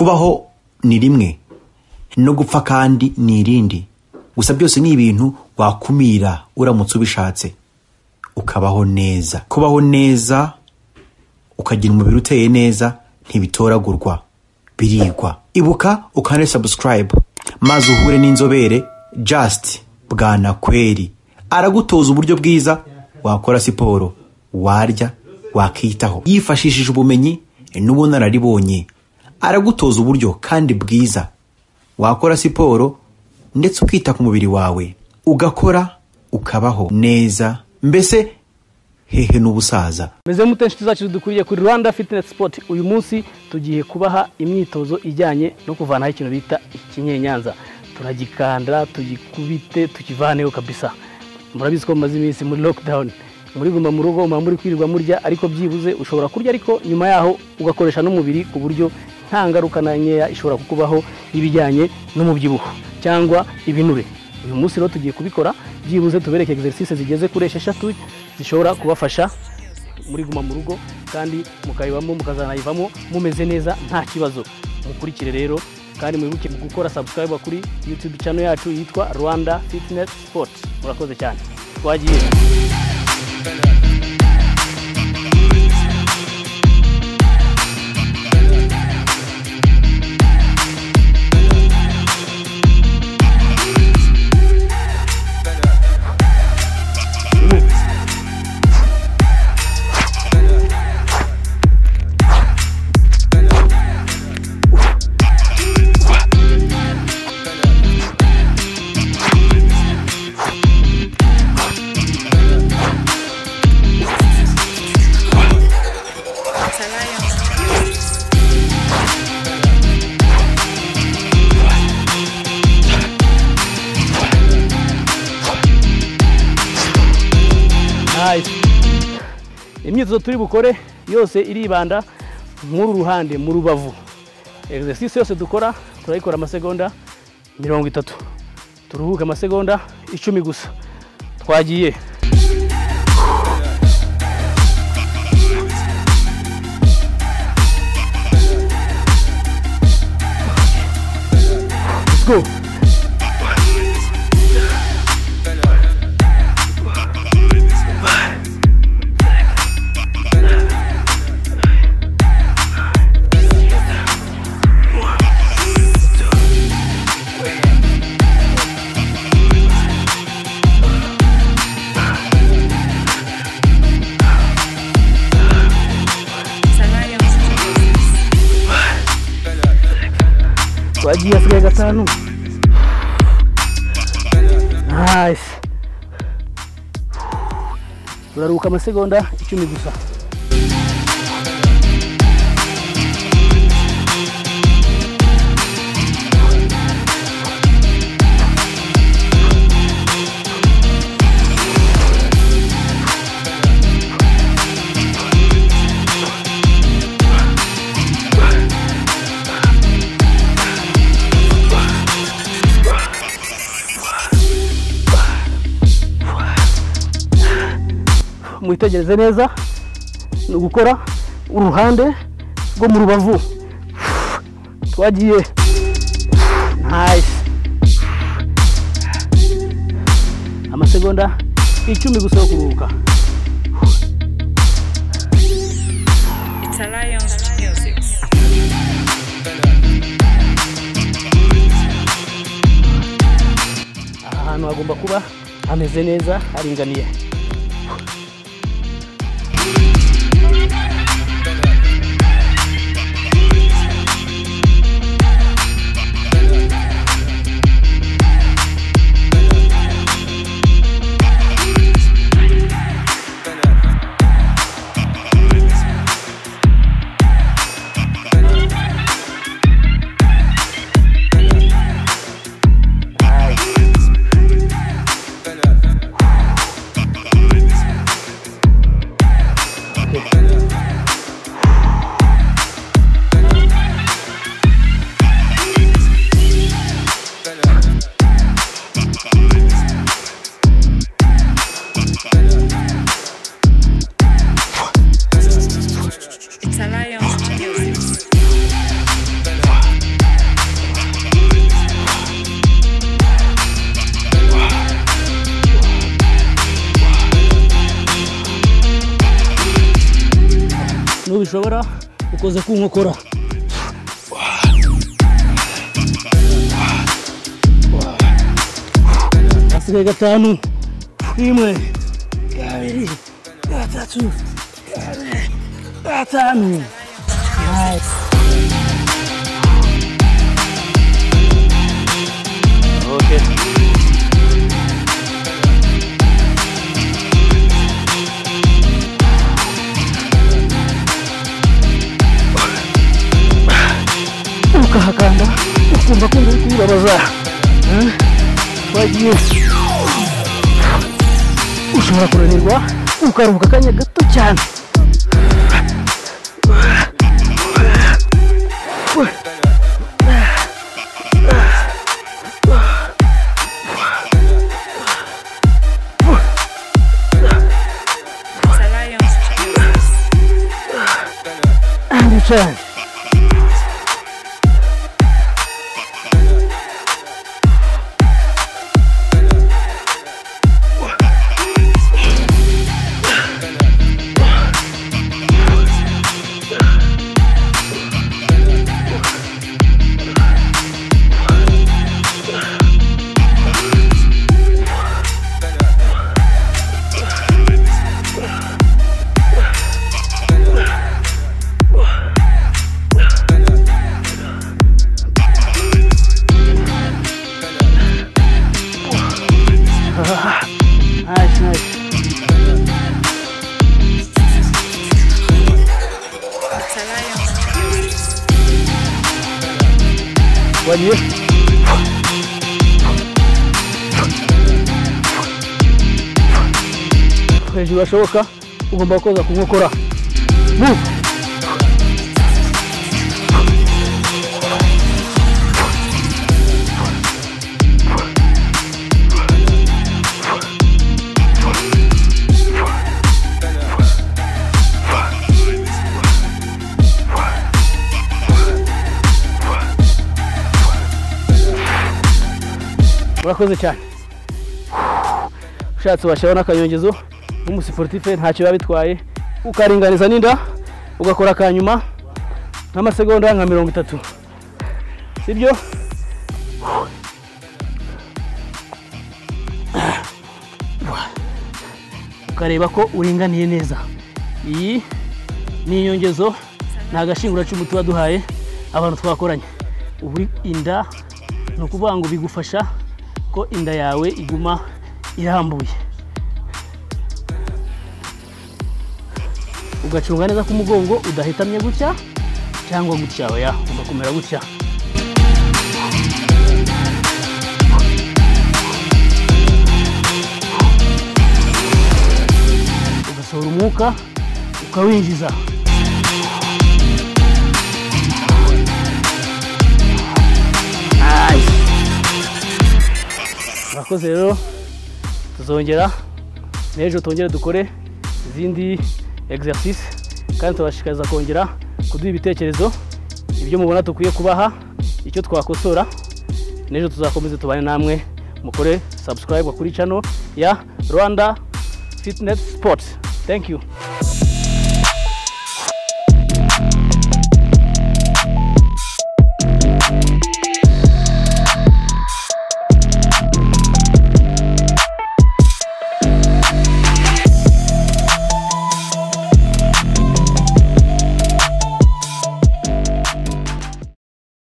kubaho ni rimwe no gupfa kandi ni irindi. Gusa byose ni ibintu wakumira uramutse ubishatse ukabaho neza. Kubaho neza ukagira umubiri uteye neza ntibitoragurwa, birigwa. Ibuka ukane subscribe maze uhure n'inzobere Just Bwanakweli. Aragutoza uburyo bwiza wakora siporo, warya, wakitaho yifashishije ubumenyi n'ubunararibonye. Aragutoza uburyo kandi bwiza wakora siporo ndetse ukita ku mubiri wawe, ugakora ukabaho neza, mbese hehe n'ubusaza. Meze mutenshi zacu dukuriye kuri Rwanda Fitness Sport. Uyu munsi tugiye kubaha imyitozo ijyanye no kuvanaho ikintu bita ikinyenyanza. Turagikanda, tugikubite, tukivaneho kabisa. Murabizi ko maze iminsi muri lockdown, muri guma mu rugo, muri kwirirwa murya, ariko byibuze ushobora kurya ariko nyuma yaho ugakoresha n'umubiri ku buryo nta ngaruka na nkeya ishobora kukubaho ibijyanye n'umubyibuho cyangwa ibinure. Uyu munsi rero tugiye kubikora, byibuze tubereke exercice zigeze kuri 6 zishobora kubafasha muri guma mu rugo kandi mukayibamo mukazanayivamo mumeze neza nta kibazo. Mukurikire rero kandi mwibuke gukora subscribe kuri YouTube channel yacu yitwa Rwanda Fitness Sport. Murakoze cyane. Twagiye. Imyitozo turi bukore yose iribanda muri ruhande mu rubavu. Exercice yose dukora turayikora amasegonda 30. Turuhuka amasegonda 10 gusa. Twagiye. Let's go. Twagiye asigaye 5. Nice. Turaruhuka amasegonda 10 gusa. Mwitegereze neza no gukora uruhande rwo mu rubavu. Twagiye. Nice. Amasegonda 10 gusa yo kuruhuka. It's a Lions music. Ahantu hagomba kuba hameze neza, haringaniye. ushobora ukoze ku nkokora. Asigaye 5, 1, 2, 3, 4, 5. Nice. Okay. Ukahakanda ukumva ko uri kubabaza. Wagiye ushobora kunanirwa ukaruhuka akanya gato cyane. And return. Nice. Wagiye hejuru bashoboka ugomba koza ku nkokora. Move. Urakoze cyane. Ushatse washyiraho n'akanyongezo n'umusiporutife ntacyo babitwaye ukaringaniza n'inda ugakora akanyuma nk'amasegonda nka 30. Sibyo? Ukareba ko uringaniye neza. Iyi ni inyongezo nta gashingura cy'umuti waduhaye abantu twakoranye. Ubu inda no kuvuga ngo bigufasha ko inda yawe iguma irambuye. Ugacunga neza ku mugongo udahitamye gutya cyangwa gutya oya ugakomera gutya. Ugasohora umwuka ukawinjiza. Murakoze rero, tuzongera n'ejo tongere dukore izindi exercice kandi tubashikariza kongera kuduha ibitekerezo ibyo mubona tukwiye kubaha icyo twakosora. N'ejo tuzakomeza tubane namwe, mukore subscribe kuri channel ya Rwanda Fitness Sport. Thank you.